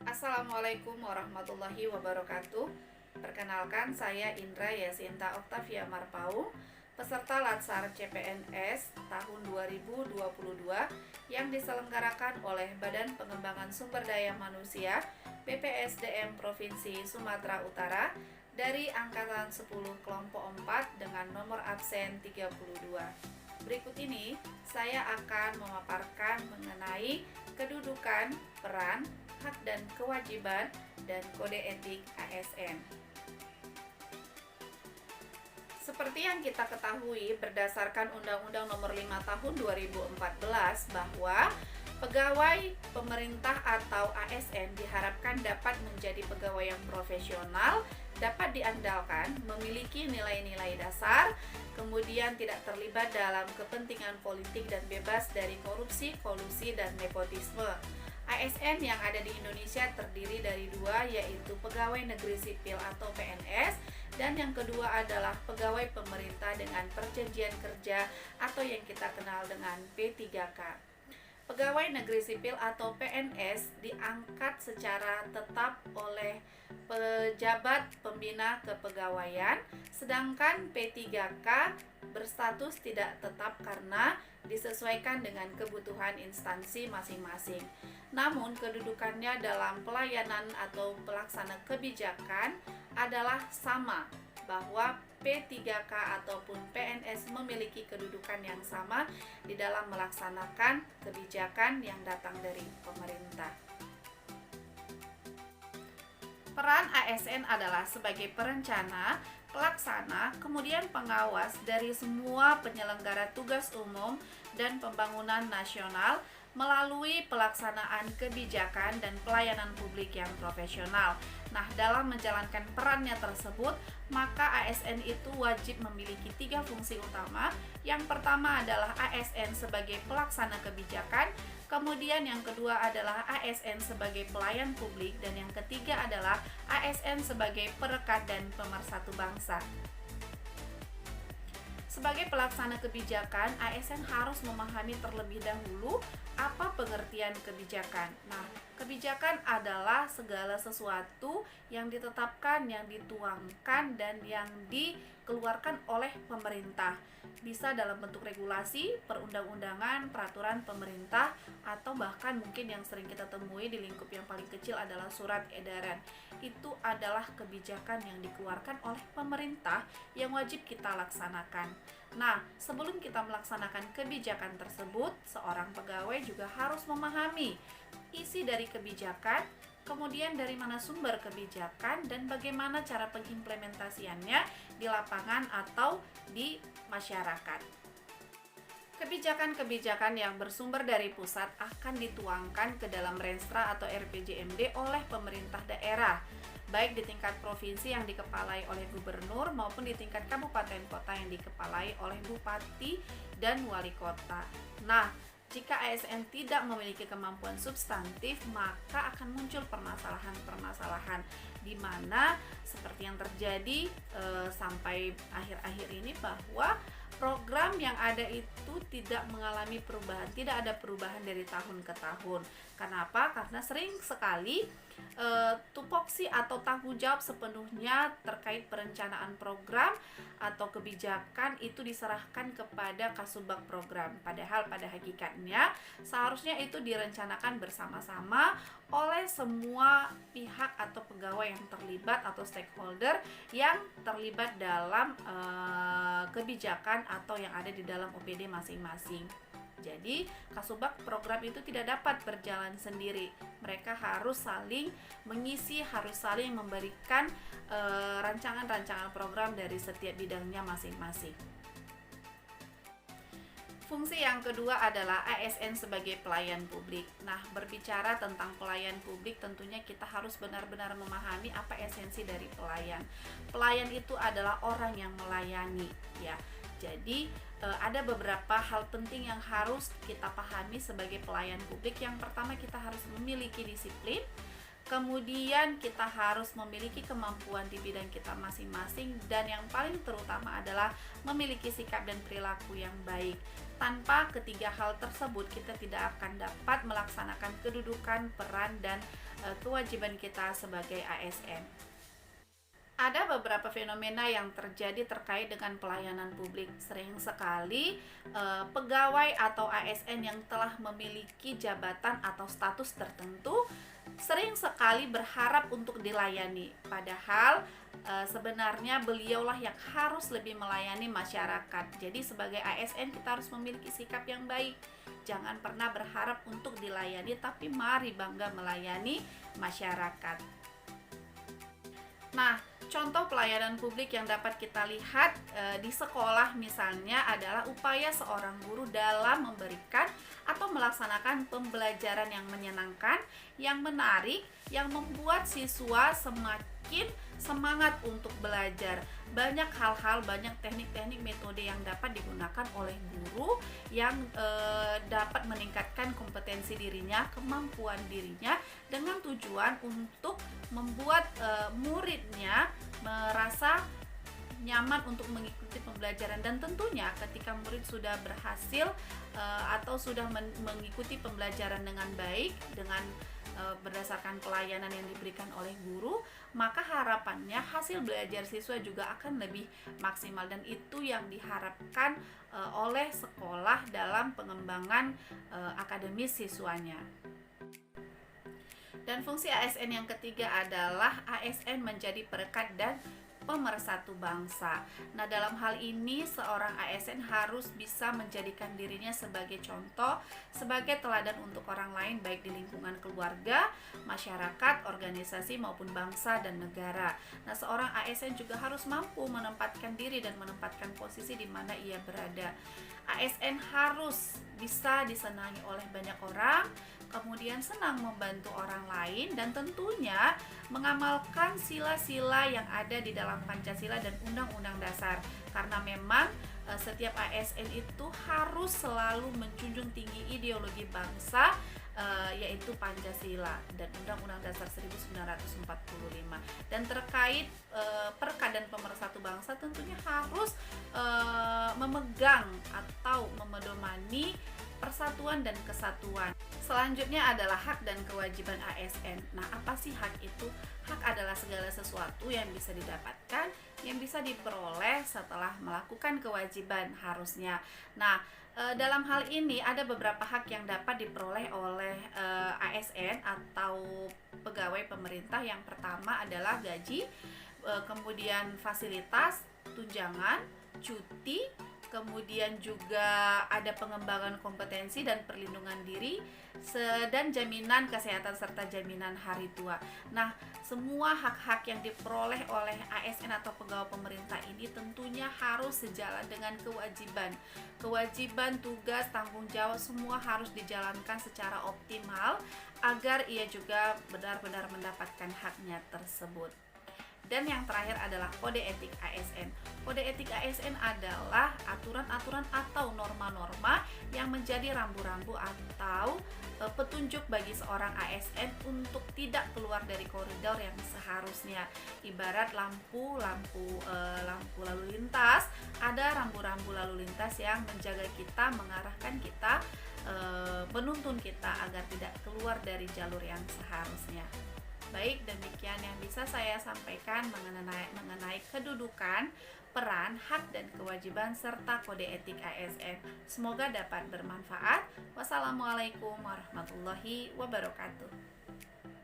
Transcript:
Assalamualaikum warahmatullahi wabarakatuh. Perkenalkan, saya Indra Yasinta Oktavia Marpaung, peserta Latsar CPNS tahun 2022 yang diselenggarakan oleh Badan Pengembangan Sumber Daya Manusia BPSDM Provinsi Sumatera Utara dari Angkatan 10 Kelompok 4 dengan nomor absen 32. Berikut ini saya akan memaparkan mengenai kedudukan, peran, hak dan kewajiban, dan kode etik ASN. Seperti yang kita ketahui berdasarkan Undang-Undang Nomor 5 Tahun 2014 bahwa pegawai pemerintah atau ASN diharapkan dapat menjadi pegawai yang profesional, dapat diandalkan, memiliki nilai-nilai dasar, kemudian tidak terlibat dalam kepentingan politik dan bebas dari korupsi, kolusi, dan nepotisme. ASN yang ada di Indonesia terdiri dari dua, yaitu pegawai negeri sipil atau PNS, dan yang kedua adalah pegawai pemerintah dengan perjanjian kerja atau yang kita kenal dengan P3K. Pegawai negeri sipil atau PNS diangkat secara tetap oleh pejabat pembina kepegawaian, sedangkan P3K berstatus tidak tetap karena disesuaikan dengan kebutuhan instansi masing-masing. Namun, kedudukannya dalam pelayanan atau pelaksana kebijakan adalah sama, bahwa P3K ataupun PNS memiliki kedudukan yang sama di dalam melaksanakan kebijakan yang datang dari pemerintah. Peran ASN adalah sebagai perencana, pelaksana, kemudian pengawas dari semua penyelenggara tugas umum dan pembangunan nasional melalui pelaksanaan kebijakan dan pelayanan publik yang profesional. Nah, dalam menjalankan perannya tersebut, maka ASN itu wajib memiliki 3 fungsi utama. Yang pertama adalah ASN sebagai pelaksana kebijakan, kemudian yang kedua adalah ASN sebagai pelayan publik, dan yang ketiga adalah ASN sebagai perekat dan pemersatu bangsa. Sebagai pelaksana kebijakan, ASN harus memahami terlebih dahulu apa pengertian kebijakan. Nah, kebijakan adalah segala sesuatu yang ditetapkan, yang dituangkan, dan yang dikeluarkan oleh pemerintah. Bisa dalam bentuk regulasi, perundang-undangan, peraturan pemerintah, atau bahkan mungkin yang sering kita temui di lingkup yang paling kecil adalah surat edaran. Itu adalah kebijakan yang dikeluarkan oleh pemerintah yang wajib kita laksanakan. Nah, sebelum kita melaksanakan kebijakan tersebut, seorang pegawai juga harus memahami isi dari kebijakan, kemudian dari mana sumber kebijakan, dan bagaimana cara pengimplementasiannya di lapangan atau di masyarakat. Kebijakan-kebijakan yang bersumber dari pusat akan dituangkan ke dalam Renstra atau RPJMD oleh pemerintah daerah, baik di tingkat provinsi yang dikepalai oleh gubernur maupun di tingkat kabupaten kota yang dikepalai oleh bupati dan wali kota. Nah, jika ASN tidak memiliki kemampuan substantif, maka akan muncul permasalahan-permasalahan di mana seperti yang terjadi sampai akhir-akhir ini, bahwa program yang ada itu tidak mengalami perubahan, tidak ada perubahan dari tahun ke tahun. Kenapa? Karena sering sekali tupoksi atau tanggung jawab sepenuhnya terkait perencanaan program atau kebijakan itu diserahkan kepada Kasubag program. Padahal pada hakikatnya seharusnya itu direncanakan bersama-sama oleh semua pihak atau pegawai yang terlibat atau stakeholder yang terlibat dalam kebijakan atau yang ada di dalam OPD masing-masing. Jadi, Kasubag program itu tidak dapat berjalan sendiri. Mereka harus saling mengisi, harus saling memberikan rancangan-rancangan program dari setiap bidangnya masing-masing. Fungsi yang kedua adalah ASN sebagai pelayan publik. Nah, berbicara tentang pelayan publik, tentunya kita harus benar-benar memahami apa esensi dari pelayan. Pelayan itu adalah orang yang melayani, ya. Jadi, ada beberapa hal penting yang harus kita pahami sebagai pelayan publik. Yang pertama, kita harus memiliki disiplin. Kemudian kita harus memiliki kemampuan di bidang kita masing-masing, dan yang paling terutama adalah memiliki sikap dan perilaku yang baik. Tanpa ketiga hal tersebut, kita tidak akan dapat melaksanakan kedudukan, peran, dan kewajiban kita sebagai ASN. Ada beberapa fenomena yang terjadi terkait dengan pelayanan publik. Sering sekali pegawai atau ASN yang telah memiliki jabatan atau status tertentu sering sekali berharap untuk dilayani. Padahal sebenarnya beliaulah yang harus lebih melayani masyarakat. Jadi sebagai ASN kita harus memiliki sikap yang baik. Jangan pernah berharap untuk dilayani, tapi mari bangga melayani masyarakat. Nah, contoh pelayanan publik yang dapat kita lihat di sekolah misalnya adalah upaya seorang guru dalam memberikan atau melaksanakan pembelajaran yang menyenangkan, yang menarik, yang membuat siswa semakin semangat untuk belajar. Banyak hal-hal, banyak teknik-teknik metode yang dapat digunakan oleh guru yang dapat meningkatkan kompetensi dirinya, kemampuan dirinya, dengan tujuan untuk membuat muridnya merasa nyaman untuk mengikuti pembelajaran. Dan tentunya ketika murid sudah berhasil atau sudah mengikuti pembelajaran dengan baik, dengan berdasarkan pelayanan yang diberikan oleh guru, maka harapannya hasil belajar siswa juga akan lebih maksimal, dan itu yang diharapkan oleh sekolah dalam pengembangan akademis siswanya. Dan fungsi ASN yang ketiga adalah ASN menjadi perekat dan pemersatu bangsa. Nah, dalam hal ini seorang ASN harus bisa menjadikan dirinya sebagai contoh, sebagai teladan untuk orang lain, baik di lingkungan keluarga, masyarakat, organisasi maupun bangsa dan negara. Nah, seorang ASN juga harus mampu menempatkan diri dan menempatkan posisi di mana ia berada. ASN harus bisa disenangi oleh banyak orang, kemudian senang membantu orang lain, dan tentunya mengamalkan sila-sila yang ada di dalam Pancasila dan Undang-Undang Dasar. Karena memang setiap ASN itu harus selalu menjunjung tinggi ideologi bangsa, yaitu Pancasila dan Undang-Undang Dasar 1945. Dan terkait perekat dan pemersatu bangsa, tentunya harus memegang atau memedomani persatuan dan kesatuan. Selanjutnya adalah hak dan kewajiban ASN. Nah, apa sih hak itu? Hak adalah segala sesuatu yang bisa didapatkan, yang bisa diperoleh setelah melakukan kewajiban harusnya. Nah, dalam hal ini ada beberapa hak yang dapat diperoleh oleh ASN atau pegawai pemerintah. Yang pertama adalah gaji, kemudian fasilitas, tunjangan, cuti, kemudian juga ada pengembangan kompetensi dan perlindungan diri, dan jaminan kesehatan serta jaminan hari tua. Nah, semua hak-hak yang diperoleh oleh ASN atau pegawai pemerintah ini tentunya harus sejalan dengan kewajiban. Kewajiban, tugas, tanggung jawab semua harus dijalankan secara optimal agar ia juga benar-benar mendapatkan haknya tersebut. Dan yang terakhir adalah kode etik ASN. Kode etik ASN adalah aturan-aturan atau norma-norma yang menjadi rambu-rambu atau petunjuk bagi seorang ASN untuk tidak keluar dari koridor yang seharusnya. Ibarat lampu lalu lintas, ada rambu-rambu lalu lintas yang menjaga kita, mengarahkan kita, menuntun kita agar tidak keluar dari jalur yang seharusnya. Baik, demikian yang bisa saya sampaikan mengenai kedudukan, peran, hak dan kewajiban serta kode etik ASN. Semoga dapat bermanfaat. Wassalamualaikum warahmatullahi wabarakatuh.